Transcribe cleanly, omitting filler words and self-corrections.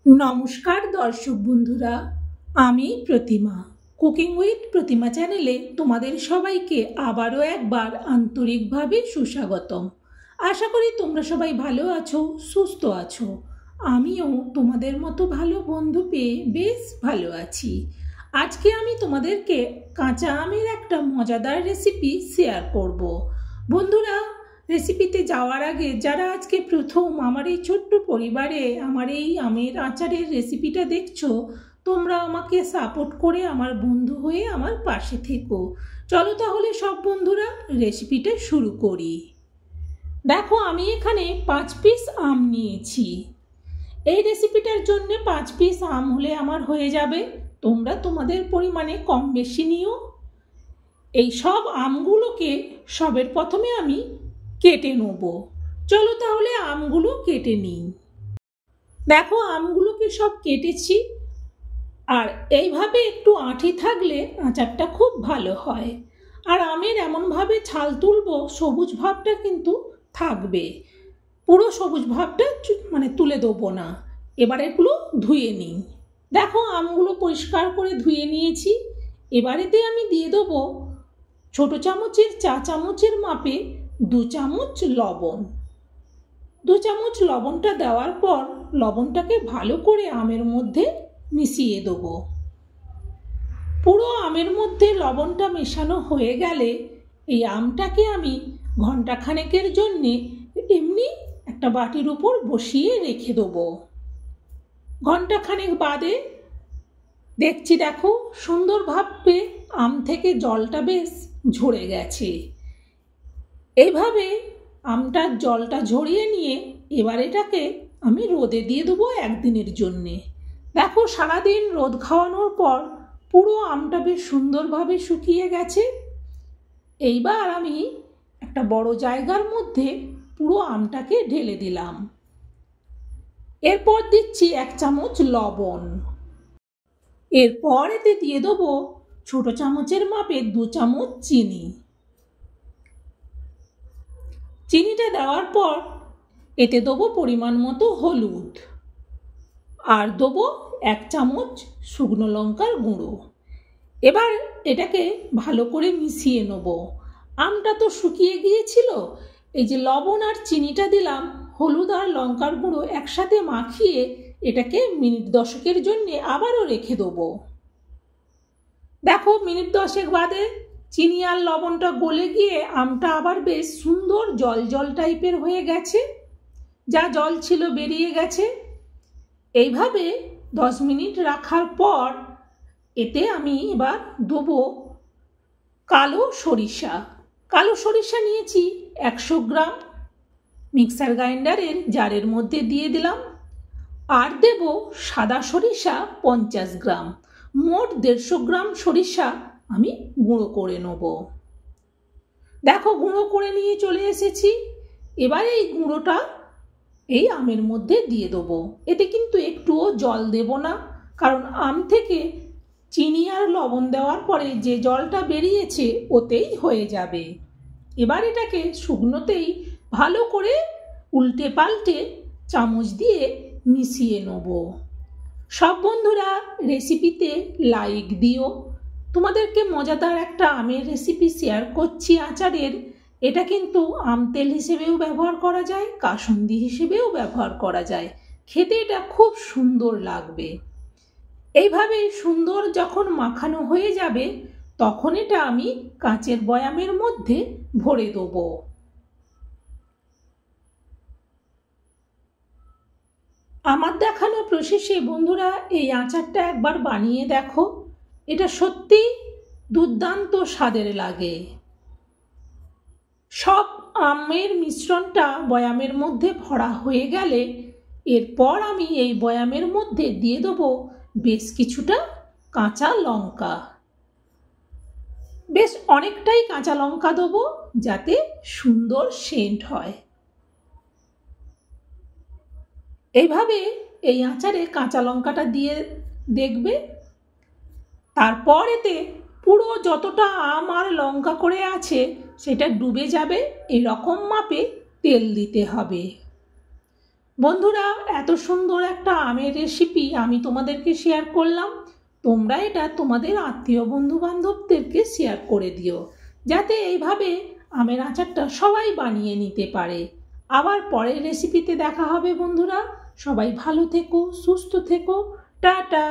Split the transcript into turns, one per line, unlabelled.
নমস্কার দর্শক বন্ধুরা, আমি প্রতিমা। কুকিং উইথ প্রতিমা চ্যানেলে তোমাদের সবাইকে আবারও একবার আন্তরিকভাবে সুস্বাগতম। আশা করি তোমরা সবাই ভালো আছো, সুস্থ আছো। আমিও তোমাদের মতো ভালো বন্ধু পেয়ে বেশ ভালো আছি। আজকে আমি তোমাদেরকে কাঁচা আমের একটা মজাদার রেসিপি শেয়ার করব। বন্ধুরা, রেসিপিতে যাওয়ার আগে যারা আজকে প্রথম আমার এই ছোট্ট পরিবারে আমার এই আমের আচারের রেসিপিটা দেখছো, তোমরা আমাকে সাপোর্ট করে আমার বন্ধু হয়ে আমার পাশে থেকো। চলো তাহলে সব বন্ধুরা রেসিপিটা শুরু করি। দেখো, আমি এখানে 5 পিস আম নিয়েছি। এই রেসিপিটার জন্য 5 পিস আম হলে আমার হয়ে যাবে। তোমরা তোমাদের পরিমাণে কম বেশি নিও। এই সব আমগুলোকে সবের প্রথমে আমি কেটে নেব। চলো তাহলে আমগুলো কেটে নিই। দেখো, আমগুলোকে সব কেটেছি। আর এইভাবে একটু আঁটি থাকলে আচারটা খুব ভালো হয়। আর আমের এমনভাবে ছাল তুলবো সবুজ ভাবটা কিন্তু থাকবে, পুরো সবুজ ভাবটা তুলে দেবো না। এবার এগুলো ধুয়ে নিই। দেখো, আমগুলো পরিষ্কার করে ধুয়ে নিয়েছি। এবারেতে আমি দিয়ে দেবো ছোট চামচের 4 চামচের মাপে 2 চামচ লবণ। 2 চামচ লবণটা দেওয়ার পর লবণটাকে ভালো করে আমের মধ্যে মিশিয়ে দেবো। পুরো আমের মধ্যে লবণটা মেশানো হয়ে গেলে এই আমটাকে আমি ঘন্টাখানেকের জন্যে এমনি একটা বাটির উপর বসিয়ে রেখে দেবো। ঘন্টাখানেক বাদে দেখছি, দেখো সুন্দরভাবে আম থেকে জলটা বেশ ঝরে গেছে। এইভাবে আমটার জলটা ঝরিয়ে নিয়ে এবার এটাকে আমি রোদে দিয়ে দেবো একদিনের জন্যে। দেখো, সারাদিন রোদ খাওয়ানোর পর পুরো আমটা বেশ সুন্দরভাবে শুকিয়ে গেছে। এইবার আমি একটা বড় জায়গার মধ্যে পুরো আমটাকে ঢেলে দিলাম। এরপর দিচ্ছি 1 চামচ লবণ। এরপর এতে দিয়ে দেবো ছোট চামচের মাপে 2 চামচ চিনি। চিনিটা দেওয়ার পর এতে দেবো পরিমাণ মতো হলুদ, আর দেবো 1 চামচ শুকনো লঙ্কার গুঁড়ো। এবার এটাকে ভালো করে মিশিয়ে নেব। আমটা তো শুকিয়ে গিয়েছিল, এই যে লবণ আর চিনিটা দিলাম, হলুদ আর লঙ্কার গুঁড়ো একসাথে মাখিয়ে এটাকে মিনিট 10 জন্য আবারও রেখে দেবো। দেখো, মিনিট 10 বাদে চিনি আর লবণটা গলে গিয়ে আমটা আবার বেশ সুন্দর জল জল টাইপের হয়ে গেছে, যা জল ছিল বেরিয়ে গেছে। এইভাবে 10 মিনিট রাখার পর এতে আমি এবার দেবো কালো সরিষা। কালো সরিষা নিয়েছি 100 গ্রাম, মিক্সার গ্রাইন্ডারের জারের মধ্যে দিয়ে দিলাম। আর দেব সাদা সরিষা 50 গ্রাম। মোট 150 গ্রাম সরিষা আমি গুঁড়ো করে নেব। দেখো, গুঁড়ো করে নিয়ে চলে এসেছি। এবার এই গুঁড়োটা এই আমের মধ্যে দিয়ে দেবো। এতে কিন্তু একটুও জল দেব না, কারণ আম থেকে চিনি আর লবণ দেওয়ার পরে যে জলটা বেরিয়েছে ওতেই হয়ে যাবে। এবার এটাকে শুকনোতেই ভালো করে উল্টে পাল্টে চামচ দিয়ে মিশিয়ে নেব। সব বন্ধুরা রেসিপিতে লাইক দিও। তোমাদেরকে মজাদার একটা আমের রেসিপি শেয়ার করছি আচারের। এটা কিন্তু আম তেল হিসেবেও ব্যবহার করা যায়, কাসুন্দি হিসেবেও ব্যবহার করা যায়। খেতে এটা খুব সুন্দর লাগবে। এইভাবে সুন্দর যখন মাখানো হয়ে যাবে তখন এটা আমি কাঁচের বয়ামের মধ্যে ভরে দেবো। আমার দেখানো প্রসেসে বন্ধুরা এই আচারটা একবার বানিয়ে দেখো, এটা সত্যি দুর্দান্ত স্বাদের লাগে। সব আমের মিশ্রণটা বয়ামের মধ্যে ভরা হয়ে গেলে এরপর আমি এই বয়ামের মধ্যে দিয়ে দেবো বেশ কিছুটা কাঁচা লঙ্কা। বেশ অনেকটাই কাঁচা লঙ্কা দেবো যাতে সুন্দর সেন্ট হয়। এইভাবে এই আচারে কাঁচা লঙ্কাটা দিয়ে দেখবে। তারপর এতে পুরো যতটা আম আর লঙ্কা করে আছে সেটা ডুবে যাবে, এরকম মাপে তেল দিতে হবে। বন্ধুরা, এত সুন্দর একটা আমের রেসিপি আমি তোমাদেরকে শেয়ার করলাম। তোমরা এটা তোমাদের আত্মীয় বন্ধু বান্ধবদেরকে শেয়ার করে দিও, যাতে এইভাবে আমের আচারটা সবাই বানিয়ে নিতে পারে। আবার পরের রেসিপিতে দেখা হবে বন্ধুরা। সবাই ভালো থেকো, সুস্থ থেকো। টাটা।